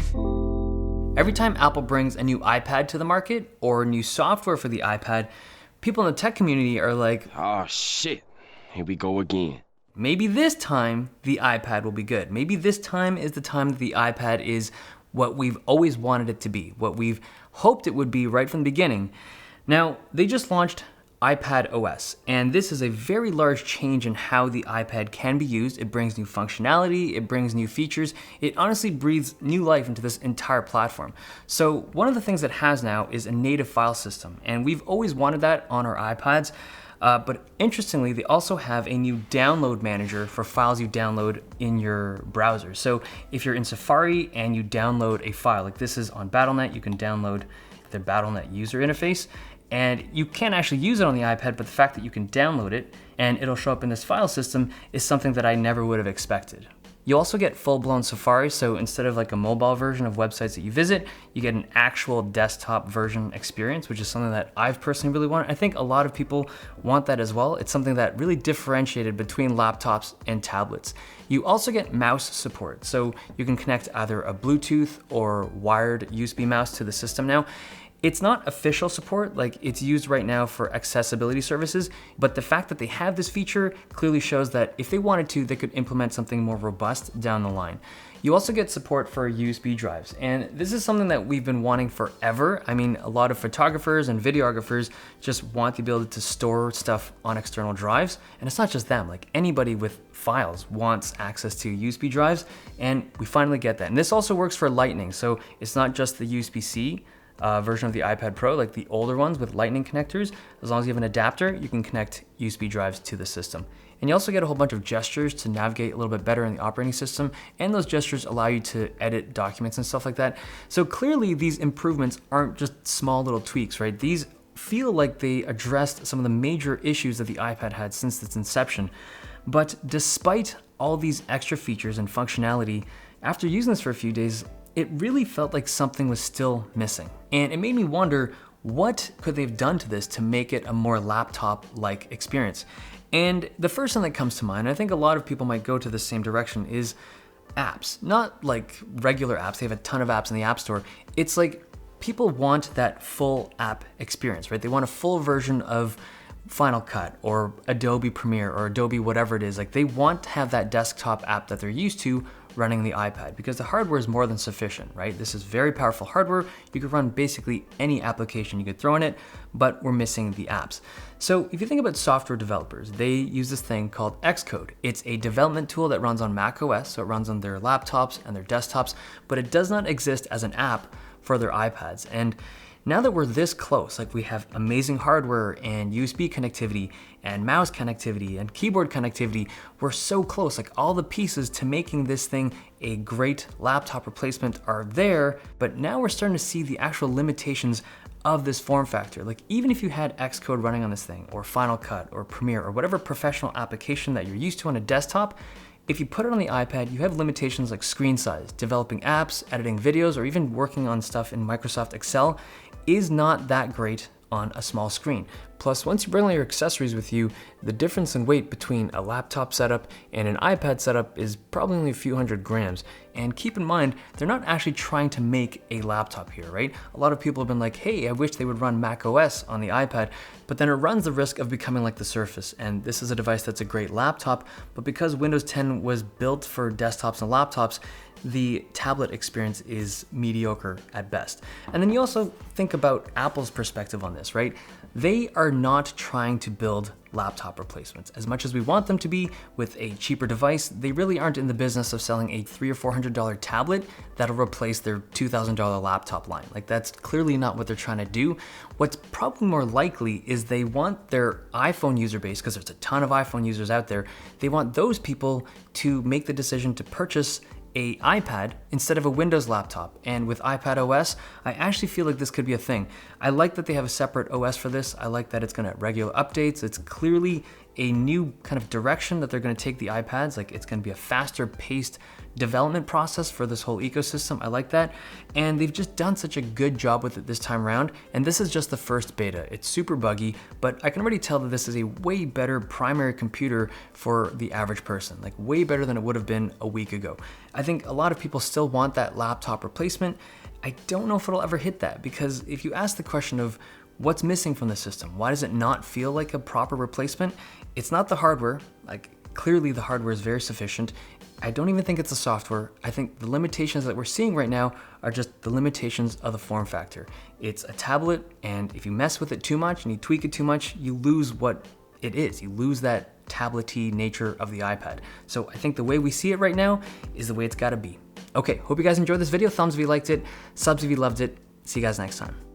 Every time Apple brings a new iPad to the market or new software for the iPad, people in the tech community are like, Oh shit, here we go again. maybe this time the iPad will be good. Maybe this time is the time that the iPad is what we've always wanted it to be, what we've hoped it would be right from the beginning. Now, they just launched iPad OS, and this is a very large change in how the iPad can be used. It brings new functionality, it brings new features, it honestly breathes new life into this entire platform. So one of the things it has now is a native file system, and we've always wanted that on our iPads. But interestingly, they also have a new download manager for files you download in your browser. So if you're in Safari and you download a file, like this is on Battle.net, you can download the Battle.net user interface, and you can't actually use it on the iPad, but the fact that you can download it and it'll show up in this file system is something that I never would have expected. You also get full-blown Safari, so instead of like a mobile version of websites that you visit, you get an actual desktop version experience, which is something that I've personally really wanted. I think a lot of people want that as well. It's something that really differentiated between laptops and tablets. You also get mouse support, so you can connect either a Bluetooth or wired USB mouse to the system now. It's not official support, like it's used right now for accessibility services, but the fact that they have this feature clearly shows that if they wanted to, they could implement something more robust down the line. You also get support for USB drives, and this is something that we've been wanting forever. I mean, a lot of photographers and videographers just want the ability to store stuff on external drives, and it's not just them, like anybody with files wants access to USB drives, and we finally get that. And this also works for Lightning, so it's not just the USB-C, version of the iPad Pro, like the older ones with Lightning connectors. As long as you have an adapter, you can connect USB drives to the system. And you also get a whole bunch of gestures to navigate a little bit better in the operating system, and those gestures allow you to edit documents and stuff like that. So clearly these improvements aren't just small little tweaks, right? These feel like they addressed some of the major issues that the iPad had since its inception. But despite all these extra features and functionality, after using this for a few days, it really felt like something was still missing. And it made me wonder, what could they have done to this to make it a more laptop-like experience? And the first thing that comes to mind, I think a lot of people might go to the same direction, is apps. Not like regular apps, they have a ton of apps in the App Store. It's like people want that full app experience, right? They want a full version of Final Cut or Adobe Premiere or Adobe whatever it is. Like they want to have that desktop app that they're used to running the iPad, because the hardware is more than sufficient, right? This is very powerful hardware. You could run basically any application you could throw in it, but we're missing the apps. So if you think about software developers, they use this thing called Xcode. It's a development tool that runs on Mac OS, so it runs on their laptops and their desktops, but it does not exist as an app for their iPads. And now that we're this close, like we have amazing hardware and USB connectivity and mouse connectivity and keyboard connectivity, we're so close, like all the pieces to making this thing a great laptop replacement are there, but now we're starting to see the actual limitations of this form factor. Like even if you had Xcode running on this thing, or Final Cut or Premiere or whatever professional application that you're used to on a desktop, if you put it on the iPad, you have limitations like screen size. Developing apps, editing videos, or even working on stuff in Microsoft Excel is not that great on a small screen. Plus, once you bring all your accessories with you, the difference in weight between a laptop setup and an iPad setup is probably only a few hundred grams. And keep in mind, they're not actually trying to make a laptop here, right? A lot of people have been like, hey, I wish they would run Mac OS on the iPad, but then it runs the risk of becoming like the Surface. And this is a device that's a great laptop, but because Windows 10 was built for desktops and laptops, the tablet experience is mediocre at best. And then you also think about Apple's perspective on this, right? They are not trying to build laptop replacements. As much as we want them to be with a cheaper device, they really aren't in the business of selling a $300 or $400 tablet that'll replace their $2,000 laptop line. Like that's clearly not what they're trying to do. What's probably more likely is they want their iPhone user base, because there's a ton of iPhone users out there, they want those people to make the decision to purchase a iPad instead of a Windows laptop. And with iPad OS, I actually feel like this could be a thing. I like that they have a separate OS for this. I like that it's gonna have regular updates. It's clearly a new kind of direction that they're gonna take the iPads. Like it's gonna be a faster paced development process for this whole ecosystem. I like that. And they've just done such a good job with it this time around. And this is just the first beta. It's super buggy, but I can already tell that this is a way better primary computer for the average person, like way better than it would have been a week ago. I think a lot of people still want that laptop replacement. I don't know if it'll ever hit that, because if you ask the question of what's missing from the system, why does it not feel like a proper replacement? It's not the hardware. Like, clearly the hardware is very sufficient. I don't even think it's the software. I think the limitations that we're seeing right now are just the limitations of the form factor. It's a tablet, and if you mess with it too much and you tweak it too much, you lose what it is. You lose that tablet-y nature of the iPad. So I think the way we see it right now is the way it's gotta be. Okay, hope you guys enjoyed this video. Thumbs if you liked it, subs if you loved it. See you guys next time.